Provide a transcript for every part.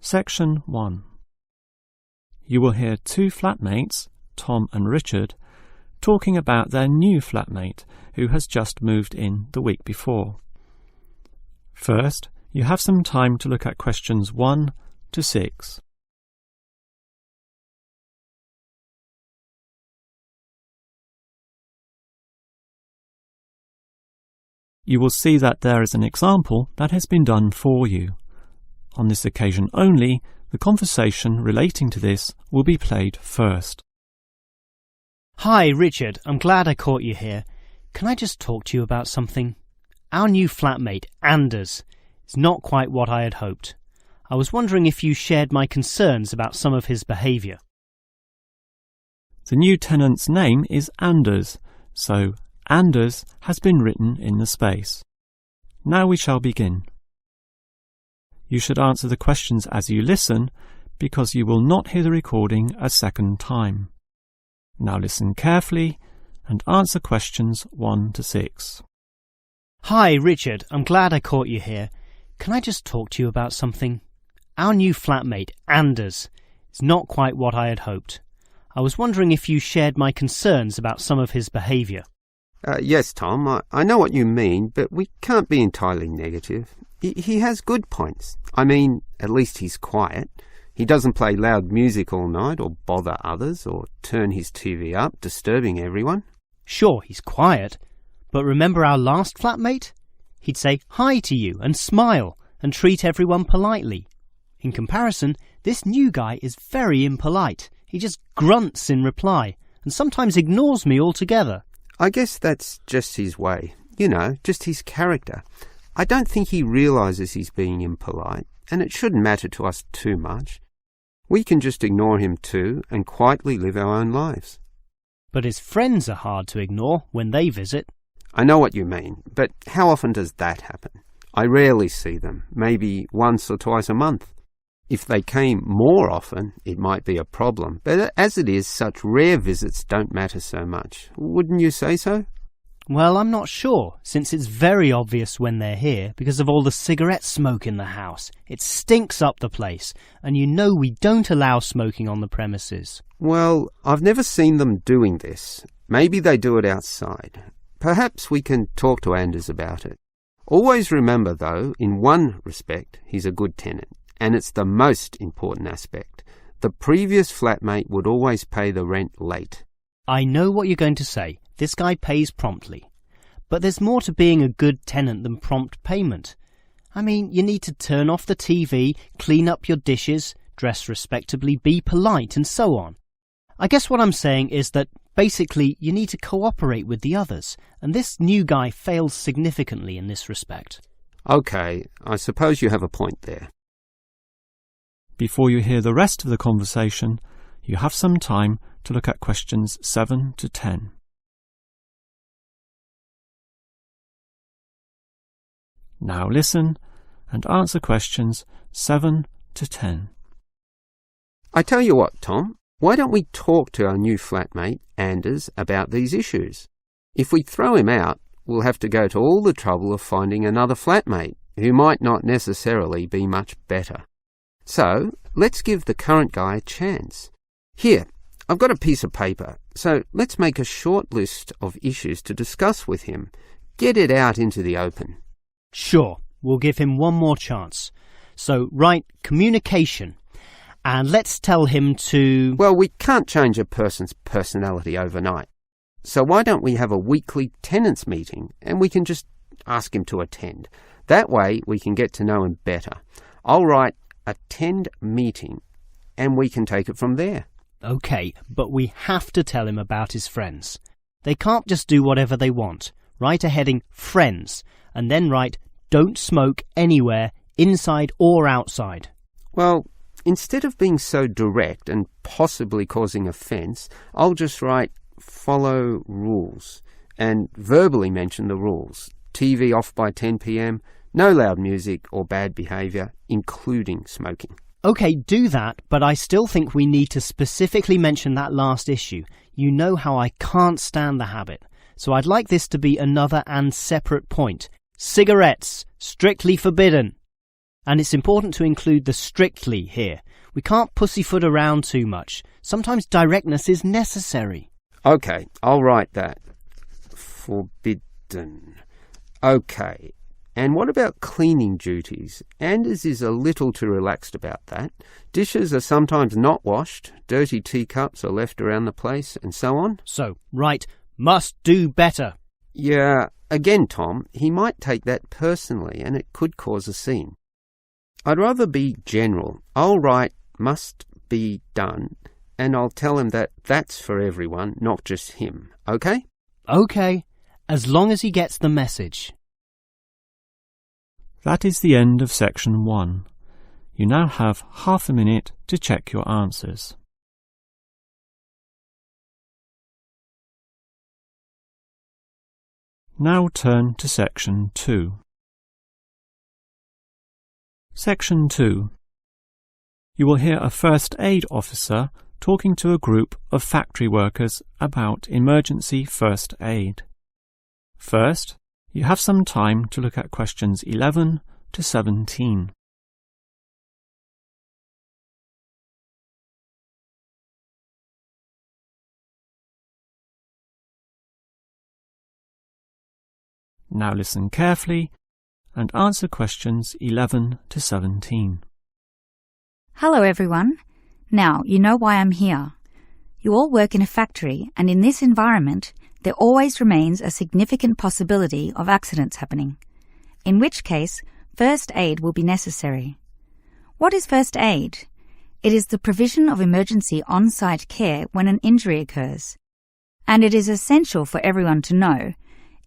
Section 1. You will hear two flatmates, Tom and Richard, talking about their new flatmate who has just moved in the week before. First, you have some time to look at questions 1 to 6. You will see that there is an example that has been done for you. On this occasion only, the conversation relating to this will be played first. Hi, Richard. I'm glad I caught you here. Can I just talk to you about something? Our new flatmate, Anders, is not quite what I had hoped. I was wondering if you shared my concerns about some of his behaviour. The new tenant's name is Anders, so Anders has been written in the space. Now we shall begin. You should answer the questions as you listen, because you will not hear the recording a second time. Now listen carefully and answer questions 1 to 6. Hi, Richard. I'm glad I caught you here. Can I just talk to you about something? Our new flatmate, Anders, is not quite what I had hoped. I was wondering if you shared my concerns about some of his behaviour. Yes, Tom, I know what you mean, but we can't be entirely negative. He has good points. I mean, at least he's quiet. He doesn't play loud music all night or bother others or turn his TV up, disturbing everyone. Sure, he's quiet, but remember our last flatmate? He'd say hi to you and smile and treat everyone politely. In comparison, this new guy is very impolite. He just grunts in reply and sometimes ignores me altogether. I guess that's just his way. You know, just his character. I don't think he realises he's being impolite, and it shouldn't matter to us too much. We can just ignore him too and quietly live our own lives. But his friends are hard to ignore when they visit. I know what you mean, but how often does that happen? I rarely see them, maybe once or twice a month. If they came more often, it might be a problem, but as it is, such rare visits don't matter so much. Wouldn't you say so? Well, I'm not sure, since it's very obvious when they're here because of all the cigarette smoke in the house. It stinks up the place, and you know we don't allow smoking on the premises. Well, I've never seen them doing this. Maybe they do it outside. Perhaps we can talk to Anders about it. Always remember, though, in one respect, he's a good tenant. And it's the most important aspect. The previous flatmate would always pay the rent late. I know what you're going to say. This guy pays promptly. But there's more to being a good tenant than prompt payment. I mean, you need to turn off the TV, clean up your dishes, dress respectably, be polite, and so on. I guess what I'm saying is that basically you need to cooperate with the others, and this new guy fails significantly in this respect. Okay, I suppose you have a point there. Before you hear the rest of the conversation, you have some time to look at questions 7 to 10. Now listen and answer questions 7 to 10. I tell you what, Tom, why don't we talk to our new flatmate, Anders, about these issues? If we throw him out, we'll have to go to all the trouble of finding another flatmate, who might not necessarily be much better. So, let's give the current guy a chance. Here, I've got a piece of paper, so let's make a short list of issues to discuss with him. Get it out into the open. Sure, we'll give him one more chance. So, write communication, and let's tell him to... Well, we can't change a person's personality overnight. So why don't we have a weekly tenants meeting, and we can just ask him to attend. That way, we can get to know him better. I'll write attend meeting, and we can take it from there. OK, but we have to tell him about his friends. They can't just do whatever they want. Write a heading friends, and then write don't smoke anywhere, inside or outside. Well, instead of being so direct and possibly causing offence, I'll just write follow rules, and verbally mention the rules. TV off by 10 p.m, no loud music or bad behaviour, including smoking. OK, do that, but I still think we need to specifically mention that last issue. You know how I can't stand the habit. So I'd like this to be another and separate point. Cigarettes, strictly forbidden. And it's important to include the strictly here. We can't pussyfoot around too much. Sometimes directness is necessary. OK, I'll write that. Forbidden. OK. And what about cleaning duties? Anders is a little too relaxed about that. Dishes are sometimes not washed, dirty teacups are left around the place, and so on. So, right, must do better. Yeah, again, Tom, he might take that personally and it could cause a scene. I'd rather be general. I'll write must be done and I'll tell him that that's for everyone, not just him. OK? OK, as long as he gets the message. That is the end of section 1. You now have half a minute to check your answers. Now turn to section 2. Section 2. You will hear a first aid officer talking to a group of factory workers about emergency first aid. First, you have some time to look at questions 11 to 17. Now listen carefully and answer questions 11 to 17. Hello everyone. Now you know why I'm here. You all work in a factory, and in this environment there always remains a significant possibility of accidents happening, in which case first aid will be necessary. What is first aid? It is the provision of emergency on-site care when an injury occurs, and it is essential for everyone to know,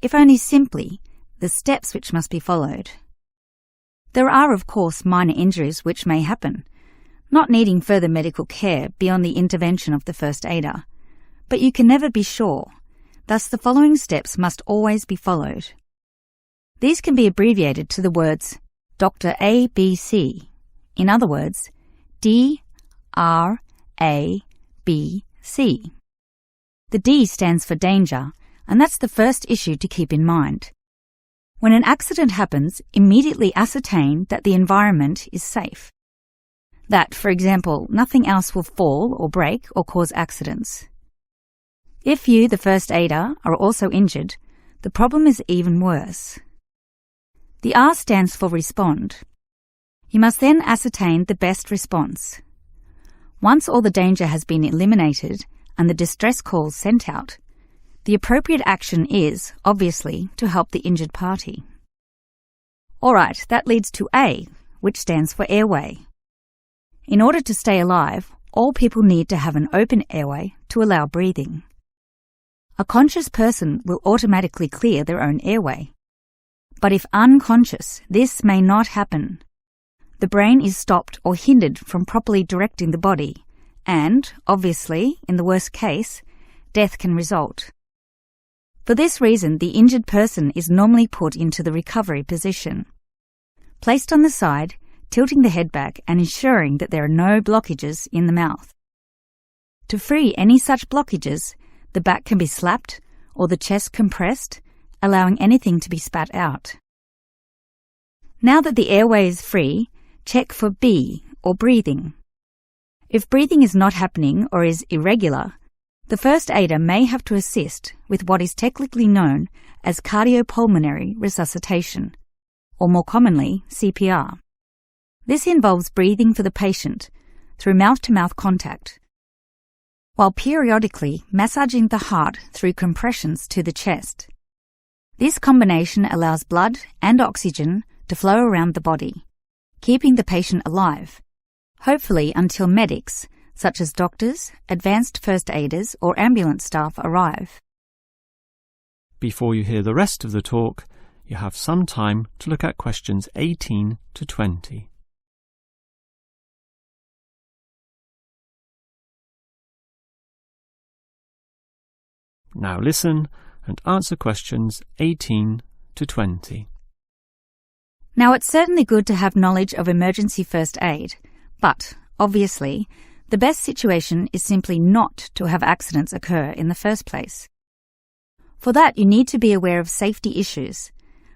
if only simply, the steps which must be followed. There are, of course, minor injuries which may happen, not needing further medical care beyond the intervention of the first aider, but you can never be sure. Thus, the following steps must always be followed. These can be abbreviated to the words Dr. A, B, C. In other words, D, R, A, B, C. The D stands for danger, and that's the first issue to keep in mind. When an accident happens, immediately ascertain that the environment is safe. That, for example, nothing else will fall or break or cause accidents. If you, the first aider, are also injured, the problem is even worse. The R stands for respond. You must then ascertain the best response. Once all the danger has been eliminated and the distress calls sent out, the appropriate action is, obviously, to help the injured party. All right, that leads to A, which stands for airway. In order to stay alive, all people need to have an open airway to allow breathing. A conscious person will automatically clear their own airway. But if unconscious, this may not happen. The brain is stopped or hindered from properly directing the body, and, obviously, in the worst case, death can result. For this reason, the injured person is normally put into the recovery position. Placed on the side, tilting the head back and ensuring that there are no blockages in the mouth. To free any such blockages, the back can be slapped or the chest compressed, allowing anything to be spat out. Now that the airway is free, check for B, or breathing. If breathing is not happening or is irregular, the first aider may have to assist with what is technically known as cardiopulmonary resuscitation, or more commonly, CPR. This involves breathing for the patient through mouth-to-mouth contact, while periodically massaging the heart through compressions to the chest. This combination allows blood and oxygen to flow around the body, keeping the patient alive, hopefully until medics, such as doctors, advanced first aiders, or ambulance staff arrive. Before you hear the rest of the talk, you have some time to look at questions 18 to 20. Now listen and answer questions 18 to 20. Now, it's certainly good to have knowledge of emergency first aid, but, obviously, the best situation is simply not to have accidents occur in the first place. For that, you need to be aware of safety issues,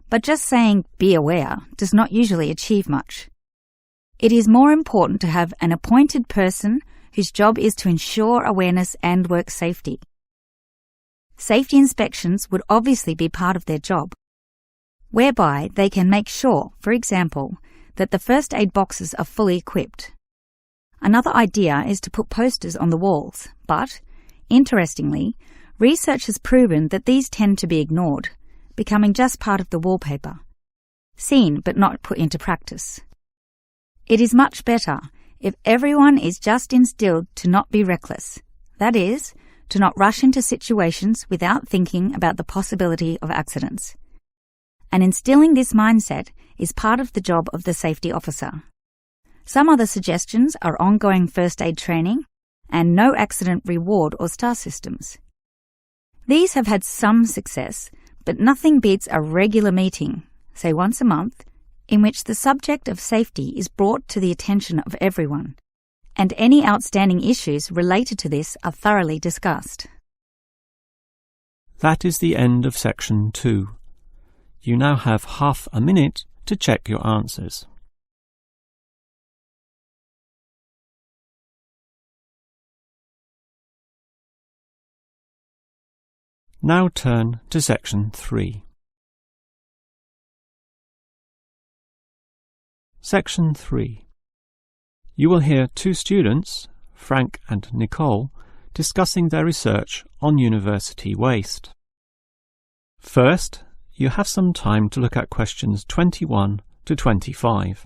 but just saying "be aware" does not usually achieve much. It is more important to have an appointed person whose job is to ensure awareness and work safety. Safety inspections would obviously be part of their job, whereby they can make sure, for example, that the first aid boxes are fully equipped. Another idea is to put posters on the walls, but, interestingly, research has proven that these tend to be ignored, becoming just part of the wallpaper, seen but not put into practice. It is much better if everyone is just instilled to not be reckless, that is, to not rush into situations without thinking about the possibility of accidents. And instilling this mindset is part of the job of the safety officer. Some other suggestions are ongoing first aid training and no accident reward or star systems. These have had some success, but nothing beats a regular meeting, say once a month, in which the subject of safety is brought to the attention of everyone, and any outstanding issues related to this are thoroughly discussed. That is the end of section 2. You now have half a minute to check your answers. Now turn to section 3. Section 3. You will hear two students, Frank and Nicole, discussing their research on university waste. First, you have some time to look at questions 21 to 25.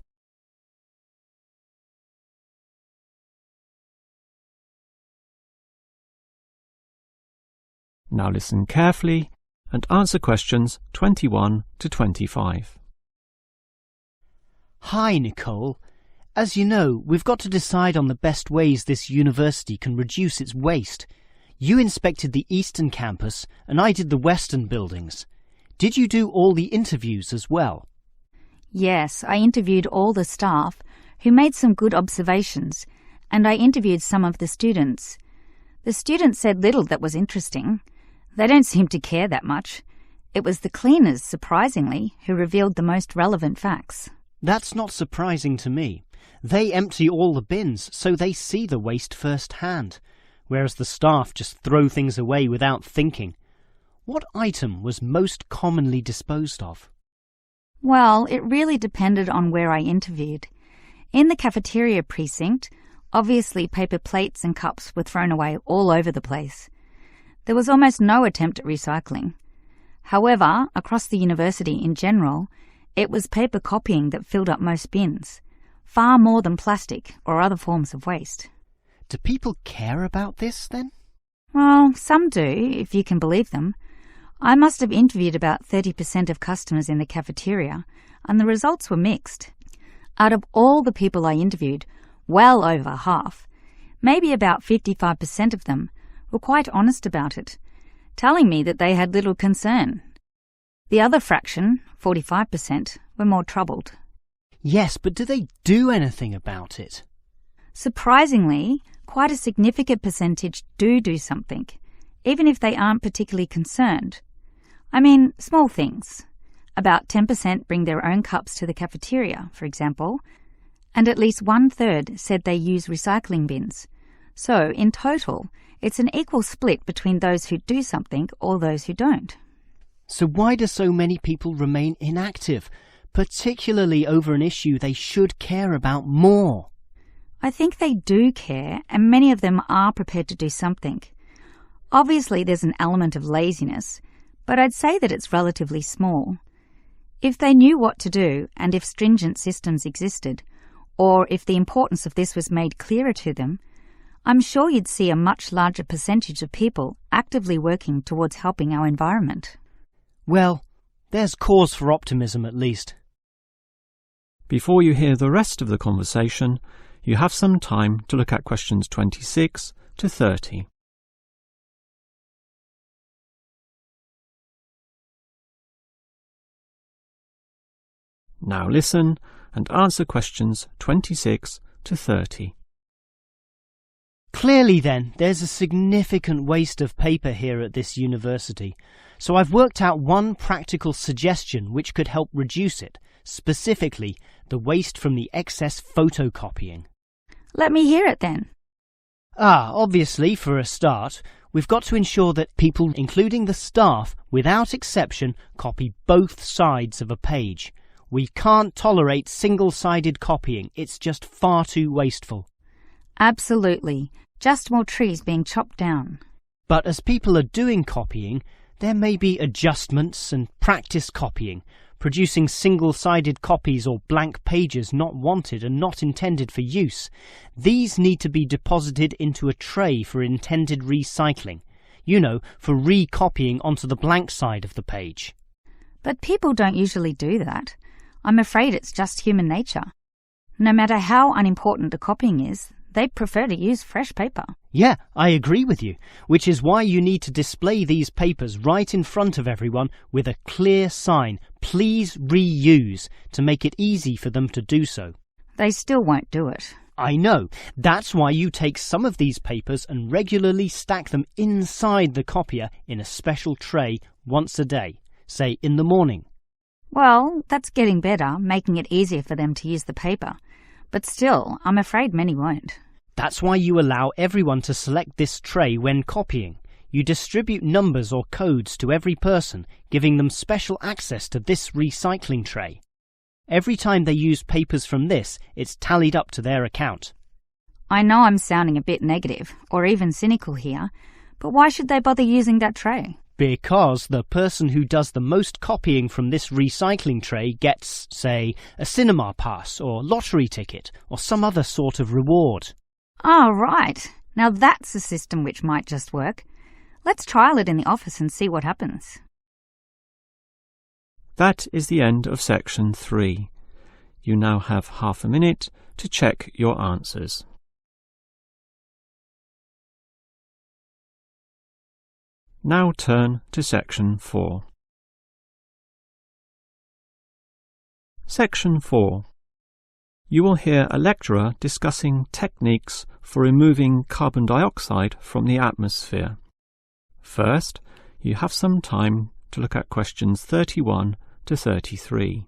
Now listen carefully and answer questions 21 to 25. Hi, Nicole. As you know, we've got to decide on the best ways this university can reduce its waste. You inspected the eastern campus and I did the western buildings. Did you do all the interviews as well? Yes, I interviewed all the staff, who made some good observations, and I interviewed some of the students. The students said little that was interesting. They don't seem to care that much. It was the cleaners, surprisingly, who revealed the most relevant facts. That's not surprising to me. They empty all the bins, so they see the waste firsthand, whereas the staff just throw things away without thinking. What item was most commonly disposed of? Well, it really depended on where I interviewed. In the cafeteria precinct, obviously paper plates and cups were thrown away all over the place. There was almost no attempt at recycling. However, across the university in general, it was paper copying that filled up most bins, far more than plastic or other forms of waste. Do people care about this, then? Well, some do, if you can believe them. I must have interviewed about 30% of customers in the cafeteria, and the results were mixed. Out of all the people I interviewed, well over half, maybe about 55% of them, were quite honest about it, telling me that they had little concern. The other fraction, 45%, were more troubled. Yes, but do they do anything about it? Surprisingly, quite a significant percentage do something, even if they aren't particularly concerned. I mean, small things. About 10% bring their own cups to the cafeteria, for example, and at least 1/3 said they use recycling bins. So, in total, it's an equal split between those who do something or those who don't. So why do so many people remain inactive, particularly over an issue they should care about more? I think they do care, and many of them are prepared to do something. Obviously, there's an element of laziness, but I'd say that it's relatively small. If they knew what to do, and if stringent systems existed, or if the importance of this was made clearer to them, I'm sure you'd see a much larger percentage of people actively working towards helping our environment. Well, there's cause for optimism at least. Before you hear the rest of the conversation, you have some time to look at questions 26 to 30. Now listen and answer questions 26 to 30. Clearly then, there's a significant waste of paper here at this university, so I've worked out one practical suggestion which could help reduce it, specifically the waste from the excess photocopying. Let me hear it then. Obviously, for a start, we've got to ensure that people, including the staff, without exception, copy both sides of a page. We can't tolerate single-sided copying. It's just far too wasteful. Absolutely. Just more trees being chopped down. But as people are doing copying, there may be adjustments and practice copying, producing single-sided copies or blank pages not wanted and not intended for use. These need to be deposited into a tray for intended recycling. You know, for recopying onto the blank side of the page. But people don't usually do that. I'm afraid it's just human nature. No matter how unimportant the copying is, they prefer to use fresh paper. Yeah, I agree with you, which is why you need to display these papers right in front of everyone with a clear sign, "Please reuse," to make it easy for them to do so. They still won't do it. I know. That's why you take some of these papers and regularly stack them inside the copier in a special tray once a day, say in the morning. Well, that's getting better, making it easier for them to use the paper. But still, I'm afraid many won't. That's why you allow everyone to select this tray when copying. You distribute numbers or codes to every person, giving them special access to this recycling tray. Every time they use papers from this, it's tallied up to their account. I know I'm sounding a bit negative, or even cynical here, but why should they bother using that tray? Because the person who does the most copying from this recycling tray gets, say, a cinema pass or lottery ticket or some other sort of reward. Ah, right. Now that's a system which might just work. Let's trial it in the office and see what happens. That is the end of section 3. You now have half a minute to check your answers. Now turn to section 4. Section 4. You will hear a lecturer discussing techniques for removing carbon dioxide from the atmosphere. First, you have some time to look at questions 31 to 33.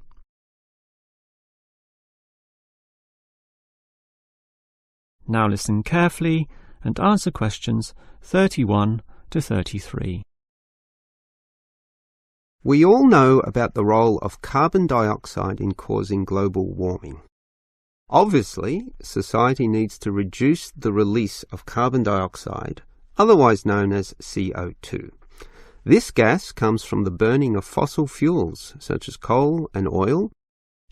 Now listen carefully and answer questions 31 to 33. We all know about the role of carbon dioxide in causing global warming. Obviously, society needs to reduce the release of carbon dioxide, otherwise known as CO2. This gas comes from the burning of fossil fuels, such as coal and oil,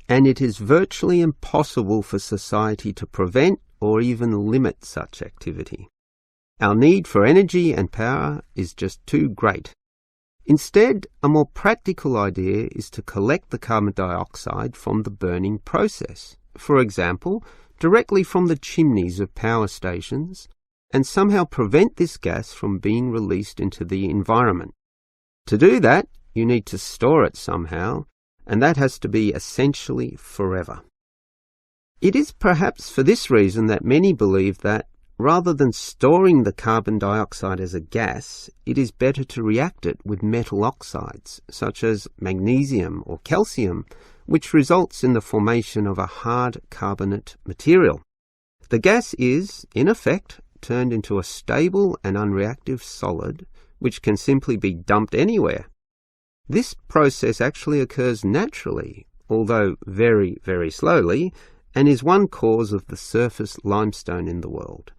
and it is virtually impossible for society to prevent or even limit such activity. Our need for energy and power is just too great. Instead, a more practical idea is to collect the carbon dioxide from the burning process, for example, directly from the chimneys of power stations, and somehow prevent this gas from being released into the environment. To do that, you need to store it somehow, and that has to be essentially forever. It is perhaps for this reason that many believe that, rather than storing the carbon dioxide as a gas, it is better to react it with metal oxides, such as magnesium or calcium, which results in the formation of a hard carbonate material. The gas is, in effect, turned into a stable and unreactive solid, which can simply be dumped anywhere. This process actually occurs naturally, although very, very slowly, and is one cause of the surface limestone in the world.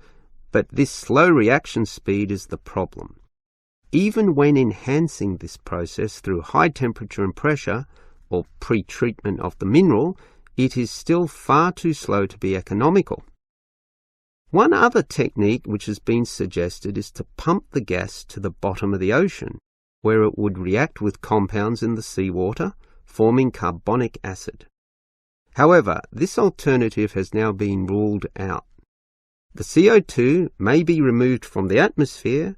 But this slow reaction speed is the problem. Even when enhancing this process through high temperature and pressure, or pre-treatment of the mineral, it is still far too slow to be economical. One other technique which has been suggested is to pump the gas to the bottom of the ocean, where it would react with compounds in the seawater, forming carbonic acid. However, this alternative has now been ruled out. The CO2 may be removed from the atmosphere,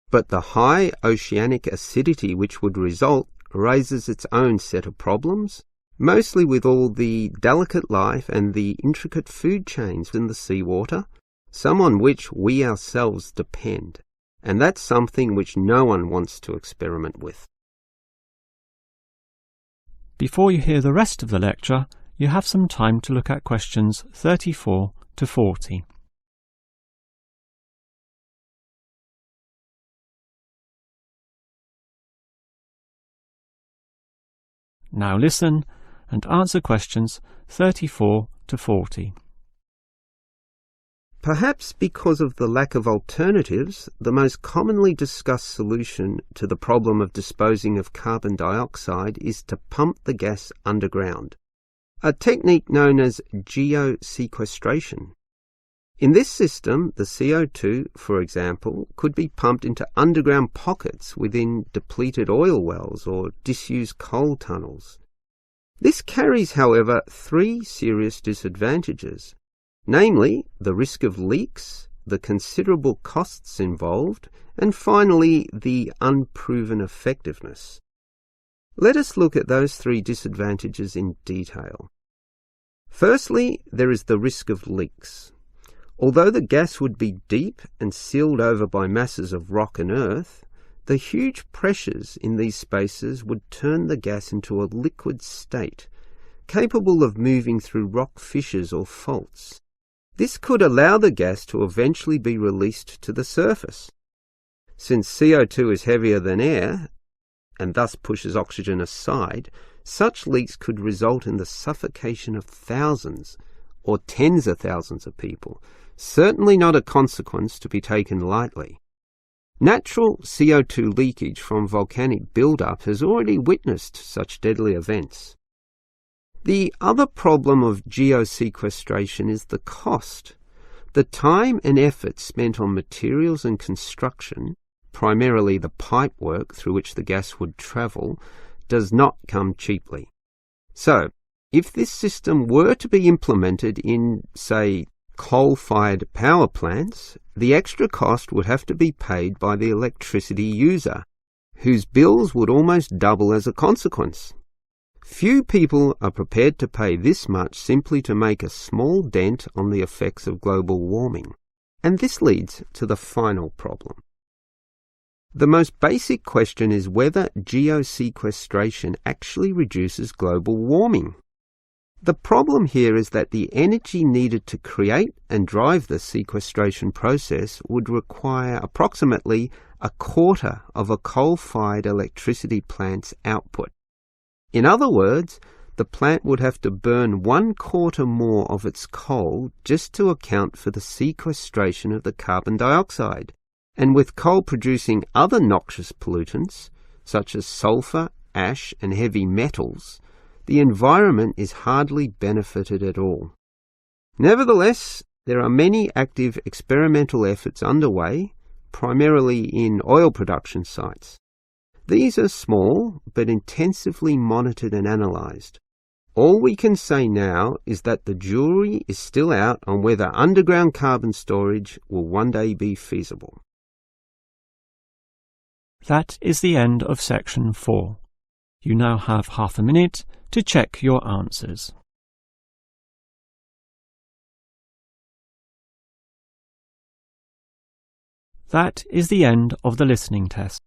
but the high oceanic acidity which would result raises its own set of problems, mostly with all the delicate life and the intricate food chains in the seawater, some on which we ourselves depend, and that's something which no one wants to experiment with. Before you hear the rest of the lecture, you have some time to look at questions 34 to 40. Now listen and answer questions 34 to 40. Perhaps because of the lack of alternatives, the most commonly discussed solution to the problem of disposing of carbon dioxide is to pump the gas underground, a technique known as geosequestration. In this system, the CO2, for example, could be pumped into underground pockets within depleted oil wells or disused coal tunnels. This carries, however, three serious disadvantages, namely the risk of leaks, the considerable costs involved, and finally the unproven effectiveness. Let us look at those three disadvantages in detail. Firstly, there is the risk of leaks. Although the gas would be deep and sealed over by masses of rock and earth, the huge pressures in these spaces would turn the gas into a liquid state, capable of moving through rock fissures or faults. This could allow the gas to eventually be released to the surface. Since CO2 is heavier than air, and thus pushes oxygen aside, such leaks could result in the suffocation of thousands or tens of thousands of people, certainly not a consequence to be taken lightly. Natural CO2 leakage from volcanic buildup has already witnessed such deadly events. The other problem of geosequestration is the cost. The time and effort spent on materials and construction, primarily the pipework through which the gas would travel, does not come cheaply. So, if this system were to be implemented in, say, coal-fired power plants, the extra cost would have to be paid by the electricity user, whose bills would almost double as a consequence. Few people are prepared to pay this much simply to make a small dent on the effects of global warming. And this leads to the final problem. The most basic question is whether geosequestration actually reduces global warming. The problem here is that the energy needed to create and drive the sequestration process would require approximately a quarter of a coal-fired electricity plant's output. In other words, the plant would have to burn 1/4 more of its coal just to account for the sequestration of the carbon dioxide. And with coal producing other noxious pollutants, such as sulfur, ash, and heavy metals, the environment is hardly benefited at all. Nevertheless, there are many active experimental efforts underway, primarily in oil production sites. These are small, but intensively monitored and analysed. All we can say now is that the jury is still out on whether underground carbon storage will one day be feasible. That is the end of section 4. You now have half a minute to check your answers. That is the end of the listening test.